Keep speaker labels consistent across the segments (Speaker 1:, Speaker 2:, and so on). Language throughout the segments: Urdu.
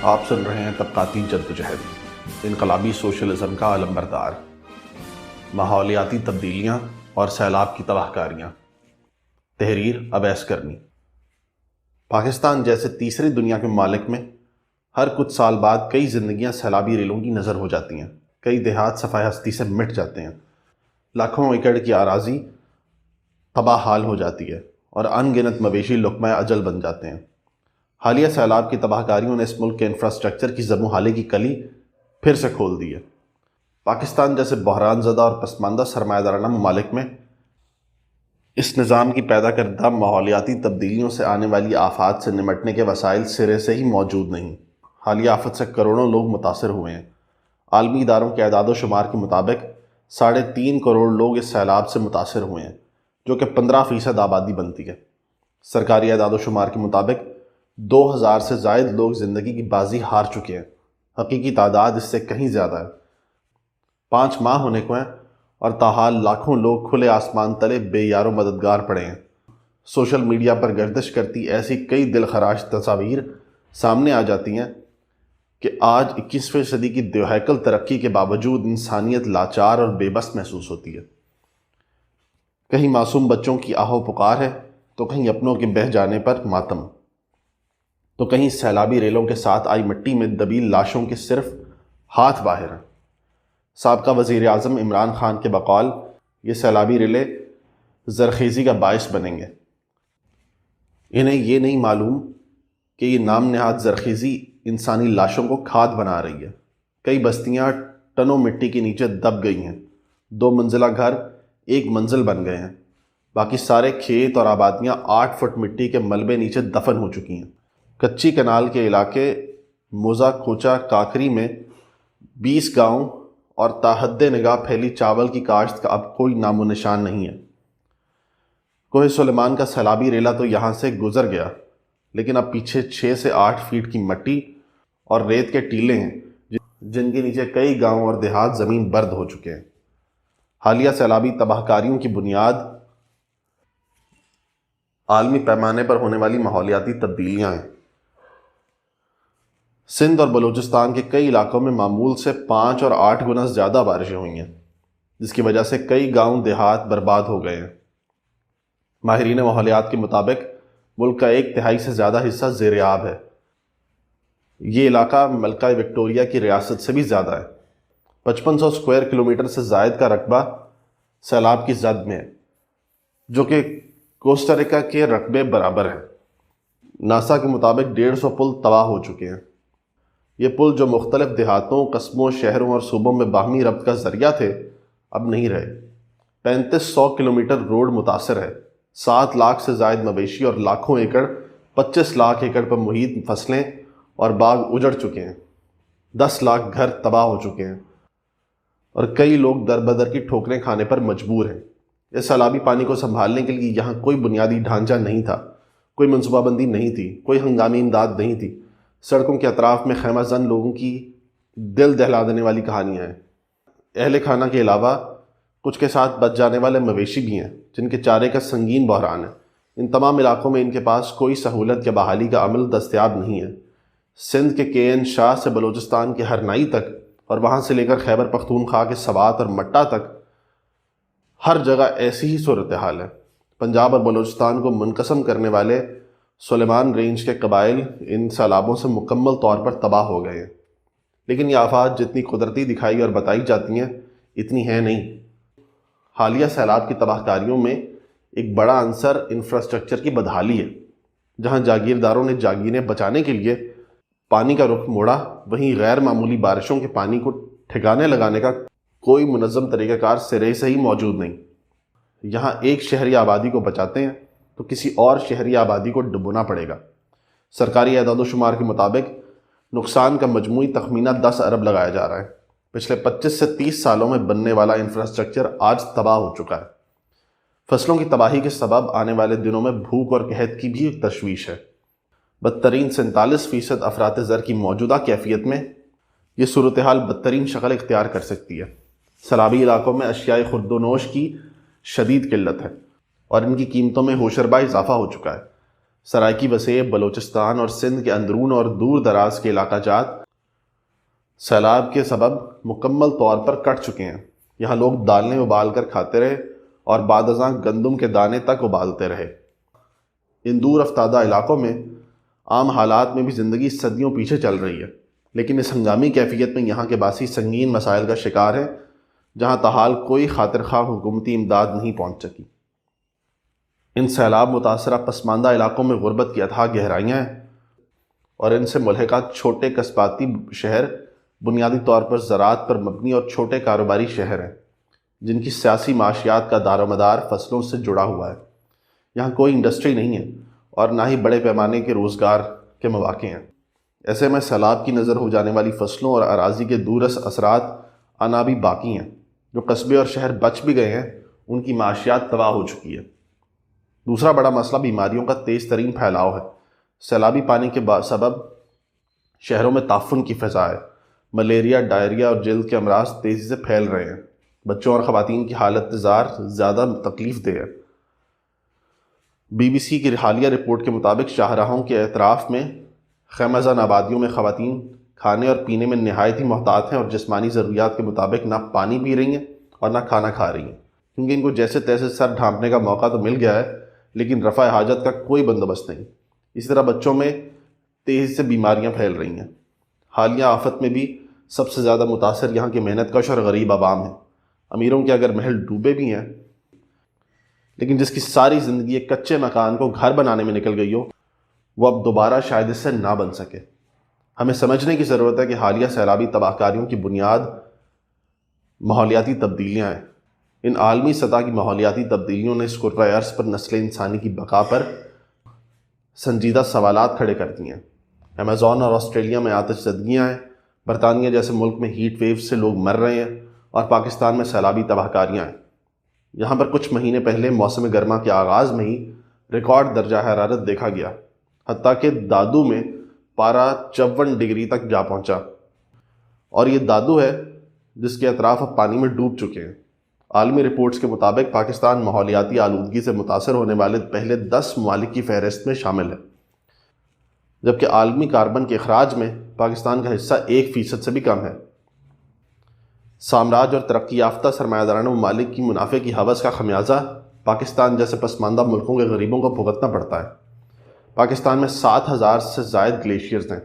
Speaker 1: آپ سن رہے ہیں طبقاتی جدوجہد، انقلابی سوشلزم کا علمبردار، ماحولیاتی تبدیلیاں اور سیلاب کی تباہ کاریاں۔ تحریر اویس کرنی۔ پاکستان جیسے تیسری دنیا کے ممالک میں ہر کچھ سال بعد کئی زندگیاں سیلابی ریلوں کی نظر ہو جاتی ہیں، کئی دیہات صفحہ ہستی سے مٹ جاتے ہیں، لاکھوں ایکڑ کی اراضی تباہ حال ہو جاتی ہے اور ان گنت مویشی لقمہ اجل بن جاتے ہیں۔ حالیہ سیلاب کی تباہ کاریوں نے اس ملک کے انفراسٹرکچر کی زبوں حالے کی کلی پھر سے کھول دی ہے۔ پاکستان جیسے بحران زدہ اور پسماندہ سرمایہ دارانہ ممالک میں اس نظام کی پیدا کردہ ماحولیاتی تبدیلیوں سے آنے والی آفات سے نمٹنے کے وسائل سرے سے ہی موجود نہیں۔ حالیہ آفت سے کروڑوں لوگ متاثر ہوئے ہیں۔ عالمی اداروں کے اعداد و شمار کے مطابق 3.5 کروڑ لوگ اس سیلاب سے متاثر ہوئے ہیں، جو کہ 15% آبادی بنتی ہے۔ سرکاری اعداد و شمار کے مطابق 2000 سے زائد لوگ زندگی کی بازی ہار چکے ہیں۔ حقیقی تعداد اس سے کہیں زیادہ ہے۔ 5 ماہ ہونے کو ہیں اور تاحال لاکھوں لوگ کھلے آسمان تلے بے یار و مددگار پڑے ہیں۔ سوشل میڈیا پر گردش کرتی ایسی کئی دل خراش تصاویر سامنے آ جاتی ہیں کہ آج 21ویں صدی کی دیوہیکل ترقی کے باوجود انسانیت لاچار اور بے بس محسوس ہوتی ہے۔ کہیں معصوم بچوں کی آہ و پکار ہے تو کہیں اپنوں کے بہہ جانے پر ماتم، تو کہیں سیلابی ریلوں کے ساتھ آئی مٹی میں دبی لاشوں کے صرف ہاتھ باہر ہیں۔ سابقہ وزیر اعظم عمران خان کے بقول یہ سیلابی ریلیں زرخیزی کا باعث بنیں گے۔ انہیں یہ نہیں معلوم کہ یہ نام نہاد زرخیزی انسانی لاشوں کو کھاد بنا رہی ہے۔ کئی بستیاں ٹنوں مٹی کے نیچے دب گئی ہیں، 2 منزلہ گھر 1 منزل بن گئے ہیں، باقی سارے کھیت اور آبادیاں 8 فٹ مٹی کے ملبے نیچے دفن ہو چکی ہیں۔ کچی کنال کے علاقے موزہ کوچہ کاکری میں 20 گاؤں اور تاحد نگاہ پھیلی چاول کی کاشت کا اب کوئی نام و نشان نہیں ہے۔ کوہ سلیمان کا سیلابی ریلا تو یہاں سے گزر گیا، لیکن اب پیچھے 6 سے 8 فیٹ کی مٹی اور ریت کے ٹیلے ہیں جن کے نیچے کئی گاؤں اور دیہات زمین برد ہو چکے ہیں۔ حالیہ سیلابی تباہ کاریوں کی بنیاد عالمی پیمانے پر ہونے والی ماحولیاتی تبدیلیاں ہیں۔ سندھ اور بلوچستان کے کئی علاقوں میں معمول سے 5 اور 8 گنا زیادہ بارشیں ہوئی ہیں، جس کی وجہ سے کئی گاؤں دیہات برباد ہو گئے ہیں۔ ماہرین ماحولیات کے مطابق ملک کا 1/3 سے زیادہ حصہ زیر آب ہے۔ یہ علاقہ ملکہ وکٹوریہ کی ریاست سے بھی زیادہ ہے۔ 5500 اسکوائر کلومیٹر سے زائد کا رقبہ سیلاب کی زد میں ہے، جو کہ کوسٹاریکا کے رقبے برابر ہے۔ ناسا کے مطابق 150 پل تباہ ہو چکے ہیں۔ یہ پل جو مختلف دیہاتوں، قصبوں، شہروں اور صوبوں میں باہمی ربط کا ذریعہ تھے، اب نہیں رہے۔ 3500 کلومیٹر روڈ متاثر ہے۔ 7 لاکھ سے زائد مویشی اور لاکھوں ایکڑ 25 لاکھ ایکڑ پر محیط فصلیں اور باغ اجڑ چکے ہیں۔ 10 لاکھ گھر تباہ ہو چکے ہیں اور کئی لوگ در بدر کی ٹھوکریں کھانے پر مجبور ہیں۔ اس سیلابی پانی کو سنبھالنے کے لیے یہاں کوئی بنیادی ڈھانچہ نہیں تھا، کوئی منصوبہ بندی نہیں تھی، کوئی ہنگامی امداد نہیں تھی۔ سڑکوں کے اطراف میں خیمہ زن لوگوں کی دل دہلا دینے والی کہانیاں ہیں۔ اہل خانہ کے علاوہ کچھ کے ساتھ بچ جانے والے مویشی بھی ہیں جن کے چارے کا سنگین بحران ہے۔ ان تمام علاقوں میں ان کے پاس کوئی سہولت یا بحالی کا عمل دستیاب نہیں ہے۔ سندھ کے KN شاہ سے بلوچستان کے ہرنائی تک اور وہاں سے لے کر خیبر پختونخوا کے سوات اور مٹہ تک ہر جگہ ایسی ہی صورتحال ہے۔ پنجاب اور بلوچستان کو منقسم کرنے والے سلیمان رینج کے قبائل ان سیلابوں سے مکمل طور پر تباہ ہو گئے ہیں، لیکن یہ آفات جتنی قدرتی دکھائی اور بتائی جاتی ہیں اتنی ہیں نہیں۔ حالیہ سیلاب کی تباہ کاریوں میں ایک بڑا عنصر انفراسٹرکچر کی بدحالی ہے۔ جہاں جاگیرداروں نے جاگیریں بچانے کے لیے پانی کا رخ موڑا، وہیں غیر معمولی بارشوں کے پانی کو ٹھکانے لگانے کا کوئی منظم طریقہ کار سرے سے ہی موجود نہیں۔ یہاں ایک شہری آبادی کو بچاتے ہیں تو کسی اور شہری آبادی کو ڈبونا پڑے گا۔ سرکاری اعداد و شمار کے مطابق نقصان کا مجموعی تخمینہ 10 ارب لگایا جا رہا ہے۔ پچھلے 25 سے 30 سالوں میں بننے والا انفراسٹرکچر آج تباہ ہو چکا ہے۔ فصلوں کی تباہی کے سبب آنے والے دنوں میں بھوک اور قحط کی بھی تشویش ہے۔ بدترین 47% افراط زر کی موجودہ کیفیت میں یہ صورتحال بدترین شکل اختیار کر سکتی ہے۔ سیلابی علاقوں میں اشیاء خورد و نوش کی شدید قلت ہے اور ان کی قیمتوں میں ہوشربا اضافہ ہو چکا ہے۔ سرائکی وسیع بلوچستان اور سندھ کے اندرون اور دور دراز کے علاقہ جات سیلاب کے سبب مکمل طور پر کٹ چکے ہیں۔ یہاں لوگ دالیں ابال کر کھاتے رہے اور بعد ازاں گندم کے دانے تک ابالتے رہے۔ ان دور افتادہ علاقوں میں عام حالات میں بھی زندگی صدیوں پیچھے چل رہی ہے، لیکن اس ہنگامی کیفیت میں یہاں کے باسی سنگین مسائل کا شکار ہیں، جہاں تاحال کوئی خاطر خواہ حکومتی امداد نہیں پہنچ سکی۔ ان سیلاب متاثرہ پسماندہ علاقوں میں غربت کی اتھاہ گہرائیاں ہیں، اور ان سے ملحقہ چھوٹے قصباتی شہر بنیادی طور پر زراعت پر مبنی اور چھوٹے کاروباری شہر ہیں، جن کی سیاسی معاشیات کا دار و مدار فصلوں سے جڑا ہوا ہے۔ یہاں کوئی انڈسٹری نہیں ہے اور نہ ہی بڑے پیمانے کے روزگار کے مواقع ہیں۔ ایسے میں سیلاب کی نظر ہو جانے والی فصلوں اور اراضی کے دورس اثرات آنا بھی باقی ہیں۔ جو قصبے اور شہر بچ بھی گئے ہیں، ان کی معاشیات تباہ ہو چکی ہے۔ دوسرا بڑا مسئلہ بیماریوں کا تیز ترین پھیلاؤ ہے۔ سیلابی پانی کے سبب شہروں میں تعفن کی فضا ہے۔ ملیریا، ڈائریا اور جلد کے امراض تیزی سے پھیل رہے ہیں۔ بچوں اور خواتین کی حالت زار زیادہ تکلیف دہ ہے۔ بی بی سی کی حالیہ رپورٹ کے مطابق شاہراہوں کے اطراف میں خیمہ زن آبادیوں میں خواتین کھانے اور پینے میں نہایت ہی محتاط ہیں اور جسمانی ضروریات کے مطابق نہ پانی پی رہی ہیں اور نہ کھانا کھا رہی ہیں، کیونکہ ان کو جیسے تیسے سر ڈھانپنے کا موقع تو مل گیا ہے، لیکن رفع حاجت کا کوئی بندوبست نہیں۔ اسی طرح بچوں میں تیزی سے بیماریاں پھیل رہی ہیں۔ حالیہ آفت میں بھی سب سے زیادہ متاثر یہاں کے محنت کش اور غریب عوام ہیں۔ امیروں کے اگر محل ڈوبے بھی ہیں، لیکن جس کی ساری زندگی ایک کچے مکان کو گھر بنانے میں نکل گئی ہو، وہ اب دوبارہ شاید اس سے نہ بن سکے۔ ہمیں سمجھنے کی ضرورت ہے کہ حالیہ سیلابی تباہ کاریوں کی بنیاد ماحولیاتی تبدیلیاں ہیں۔ ان عالمی سطح کی ماحولیاتی تبدیلیوں نے اس کرۂ ارض پر نسل انسانی کی بقا پر سنجیدہ سوالات کھڑے کر دیے ہیں۔ ایمیزون اور آسٹریلیا میں آتش زدگیاں ہیں، برطانیہ جیسے ملک میں ہیٹ ویو سے لوگ مر رہے ہیں، اور پاکستان میں سیلابی تباہ کاریاں ہیں۔ یہاں پر کچھ مہینے پہلے موسم گرما کے آغاز میں ہی ریکارڈ درجہ حرارت دیکھا گیا، حتیٰ کہ دادو میں پارہ 54 ڈگری تک جا پہنچا، اور یہ دادو ہے جس کے اطراف اب پانی میں ڈوب چکے ہیں۔ عالمی رپورٹس کے مطابق پاکستان ماحولیاتی آلودگی سے متاثر ہونے والے پہلے 10 ممالک کی فہرست میں شامل ہے، جبکہ عالمی کاربن کے اخراج میں پاکستان کا حصہ 1% سے بھی کم ہے۔ سامراج اور ترقی یافتہ سرمایہ دارانہ ممالک کی منافع کی ہوس کا خمیازہ پاکستان جیسے پسماندہ ملکوں کے غریبوں کو بھگتنا پڑتا ہے۔ پاکستان میں 7,000 سے زائد گلیشیئرز ہیں،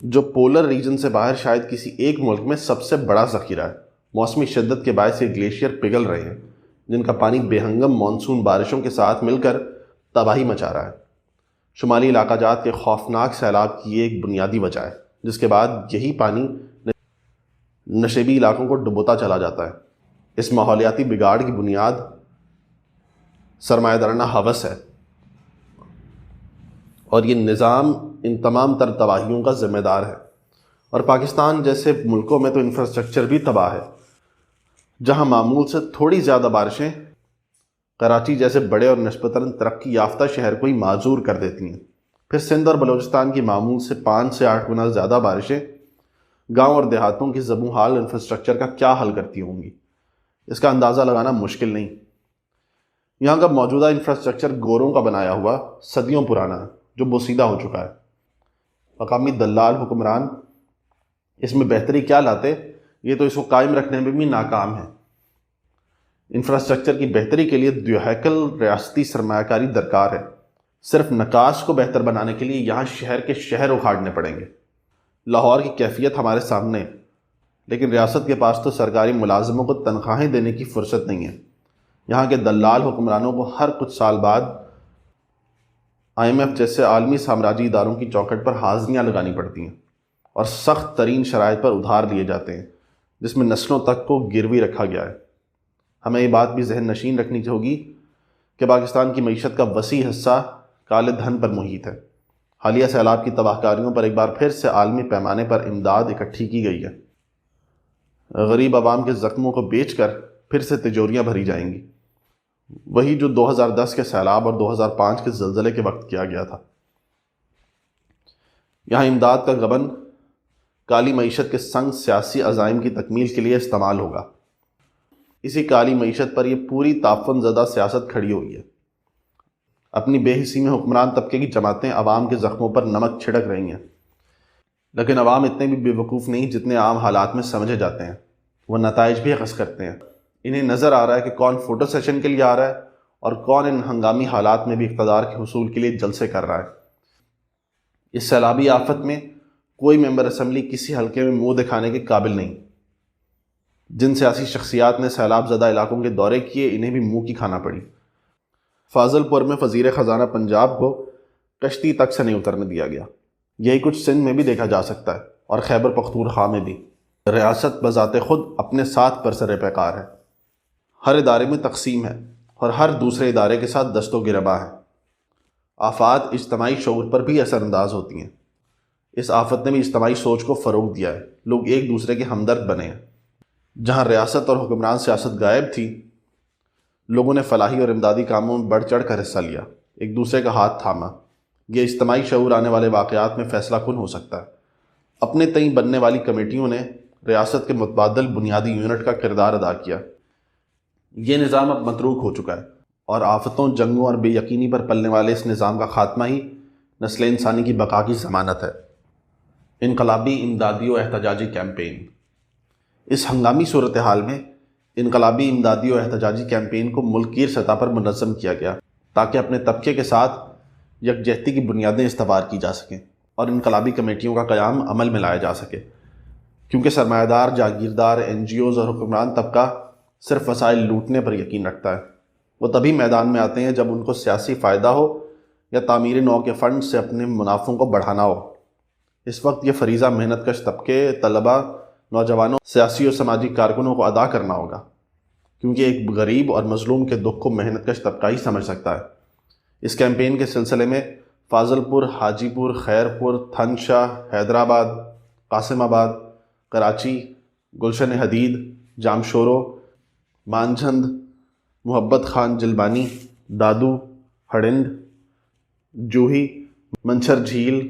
Speaker 1: جو پولر ریجن سے باہر شاید کسی ایک ملک میں سب سے بڑا ذخیرہ ہے۔ موسمی شدت کے باعث یہ گلیشیئر پگھل رہے ہیں، جن کا پانی بے ہنگم مانسون بارشوں کے ساتھ مل کر تباہی مچا رہا ہے۔ شمالی علاقہ جات کے خوفناک سیلاب کی یہ ایک بنیادی وجہ ہے، جس کے بعد یہی پانی نشیبی علاقوں کو ڈبوتا چلا جاتا ہے۔ اس ماحولیاتی بگاڑ کی بنیاد سرمایہ دارانہ ہوس ہے، اور یہ نظام ان تمام تر تباہیوں کا ذمہ دار ہے۔ اور پاکستان جیسے ملکوں میں تو انفراسٹرکچر بھی تباہ ہے، جہاں معمول سے تھوڑی زیادہ بارشیں کراچی جیسے بڑے اور نسبتاً ترقی یافتہ شہر کو ہی معذور کر دیتی ہیں۔ پھر سندھ اور بلوچستان کی معمول سے 5 سے 8 گنا زیادہ بارشیں گاؤں اور دیہاتوں کی زبوں حال انفراسٹرکچر کا کیا حل کرتی ہوں گی، اس کا اندازہ لگانا مشکل نہیں۔ یہاں کا موجودہ انفراسٹرکچر گوروں کا بنایا ہوا صدیوں پرانا ہے، جو بوسیدہ ہو چکا ہے۔ مقامی دلال حکمران اس میں بہتری کیا لاتے، یہ تو اس کو قائم رکھنے میں بھی ناکام ہے۔ انفراسٹرکچر کی بہتری کے لیے دیوہیکل ریاستی سرمایہ کاری درکار ہے۔ صرف نکاس کو بہتر بنانے کے لیے یہاں شہر کے شہر اکھاڑنے پڑیں گے۔ لاہور کی کیفیت ہمارے سامنے ہے، لیکن ریاست کے پاس تو سرکاری ملازموں کو تنخواہیں دینے کی فرصت نہیں ہے۔ یہاں کے دلال حکمرانوں کو ہر کچھ سال بعد IMF جیسے عالمی سامراجی اداروں کی چوکھٹ پر حاضریاں لگانی پڑتی ہیں، اور سخت ترین شرائط پر ادھار لیے جاتے ہیں، جس میں نسلوں تک کو گروی رکھا گیا ہے۔ ہمیں یہ بات بھی ذہن نشین رکھنی ہوگی کہ پاکستان کی معیشت کا وسیع حصہ کالے دھن پر محیط ہے۔ حالیہ سیلاب کی تباہ کاریوں پر ایک بار پھر سے عالمی پیمانے پر امداد اکٹھی کی گئی ہے۔ غریب عوام کے زخموں کو بیچ کر پھر سے تجوریاں بھری جائیں گی، وہی جو 2010 کے سیلاب اور 2005 کے زلزلے کے وقت کیا گیا تھا۔ یہاں امداد کا غبن کالی معیشت کے سنگ سیاسی عزائم کی تکمیل کے لیے استعمال ہوگا۔ اسی کالی معیشت پر یہ پوری تعفن زدہ سیاست کھڑی ہوئی ہے۔ اپنی بے حسی میں حکمران طبقے کی جماعتیں عوام کے زخموں پر نمک چھڑک رہی ہیں، لیکن عوام اتنے بھی بے وقوف نہیں جتنے عام حالات میں سمجھے جاتے ہیں۔ وہ نتائج بھی اخذ کرتے ہیں۔ انہیں نظر آ رہا ہے کہ کون فوٹو سیشن کے لیے آ رہا ہے اور کون ان ہنگامی حالات میں بھی اقتدار کے حصول کے لیے جلسے کر رہا ہے۔ اس سیلابی آفت میں کوئی ممبر اسمبلی کسی حلقے میں منہ دکھانے کے قابل نہیں۔ جن سیاسی شخصیات نے سیلاب زدہ علاقوں کے دورے کیے، انہیں بھی منہ کی کھانا پڑی۔ فاضل پور میں وزیر خزانہ پنجاب کو کشتی تک سے نہیں اترنے دیا گیا۔ یہی کچھ سندھ میں بھی دیکھا جا سکتا ہے اور خیبر پختونخوا میں بھی۔ ریاست بذات خود اپنے ساتھ برسر پیکار ہے، ہر ادارے میں تقسیم ہے اور ہر دوسرے ادارے کے ساتھ دست و گرباں ہے۔ آفات اجتماعی شعور پر بھی اثر انداز ہوتی ہیں۔ اس آفت نے بھی اجتماعی سوچ کو فروغ دیا ہے، لوگ ایک دوسرے کے ہمدرد بنے ہیں۔ جہاں ریاست اور حکمران سیاست غائب تھی، لوگوں نے فلاحی اور امدادی کاموں میں بڑھ چڑھ کر حصہ لیا، ایک دوسرے کا ہاتھ تھاما۔ یہ اجتماعی شعور آنے والے واقعات میں فیصلہ کن ہو سکتا ہے۔ اپنے تئیں بننے والی کمیٹیوں نے ریاست کے متبادل بنیادی یونٹ کا کردار ادا کیا۔ یہ نظام اب متروک ہو چکا ہے اور آفتوں، جنگوں اور بے یقینی پر پلنے والے اس نظام کا خاتمہ ہی نسل انسانی کی بقا کی ضمانت ہے۔ انقلابی، امدادی و احتجاجی کیمپین۔ اس ہنگامی صورتحال میں انقلابی، امدادی و احتجاجی کیمپین کو ملکی سطح پر منظم کیا گیا تاکہ اپنے طبقے کے ساتھ یکجہتی کی بنیادیں استوار کی جا سکیں اور انقلابی کمیٹیوں کا قیام عمل میں لایا جا سکے، کیونکہ سرمایہ دار، جاگیردار، این جی اوز اور حکمران طبقہ صرف وسائل لوٹنے پر یقین رکھتا ہے۔ وہ تبھی میدان میں آتے ہیں جب ان کو سیاسی فائدہ ہو یا تعمیر نو کے فنڈ سے اپنے منافعوں کو بڑھانا ہو۔ اس وقت یہ فریضہ محنت کش طبقے، طلباء، نوجوانوں، سیاسی اور سماجی کارکنوں کو ادا کرنا ہوگا، کیونکہ ایک غریب اور مظلوم کے دکھ کو محنت کش طبقہ ہی سمجھ سکتا ہے۔ اس کیمپین کے سلسلے میں فاضل پور، حاجی پور، خیر پور، تھن شاہ، حیدرآباد، قاسم آباد، کراچی، گلشن حدید، جامشورو، مانجھند، محبت خان جلبانی، دادو، ہڑند، جوہی، منچھر جھیل،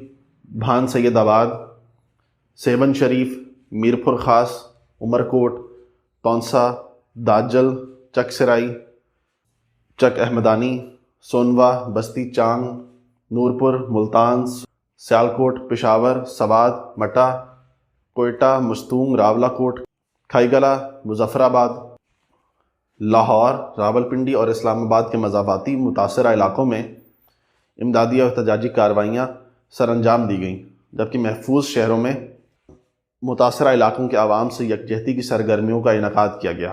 Speaker 1: بھان سید آباد، سیون شریف، میرپور خاص، عمرکوٹ، تونسا، داجل، چک سرائی، چک احمدانی، سونوا، بستی چانگ، نورپور، ملتان، سیالکوٹ، پشاور، سوات، مٹا، کوئٹہ، مستونگ، راولہ کوٹ، کھائی گلہ، مظفر آباد، لاہور، راولپنڈی اور اسلام آباد کے مضافاتی متاثرہ علاقوں میں امدادی اور احتجاجی کارروائیاں سر انجام دی گئیں، جبکہ محفوظ شہروں میں متاثرہ علاقوں کے عوام سے یکجہتی کی سرگرمیوں کا انعقاد کیا گیا،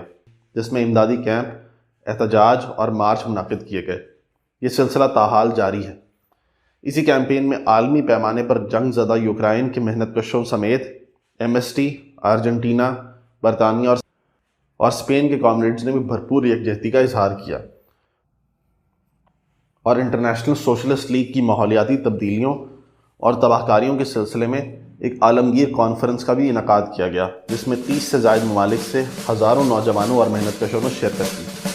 Speaker 1: جس میں امدادی کیمپ، احتجاج اور مارچ منعقد کیے گئے۔ یہ سلسلہ تاحال جاری ہے۔ اسی کیمپین میں عالمی پیمانے پر جنگ زدہ یوکرائن کے محنت کشوں سمیت ایم ایس ٹی، ارجنٹینا، برطانیہ اور اسپین کے کامریڈز نے بھی بھرپور یکجہتی کا اظہار کیا، اور انٹرنیشنل سوشلسٹ لیگ کی ماحولیاتی تبدیلیوں اور تباہ کاریوں کے سلسلے میں ایک عالمگیر کانفرنس کا بھی انعقاد کیا گیا، جس میں 30 سے زائد ممالک سے ہزاروں نوجوانوں اور محنت کشوں نے شرکت کی۔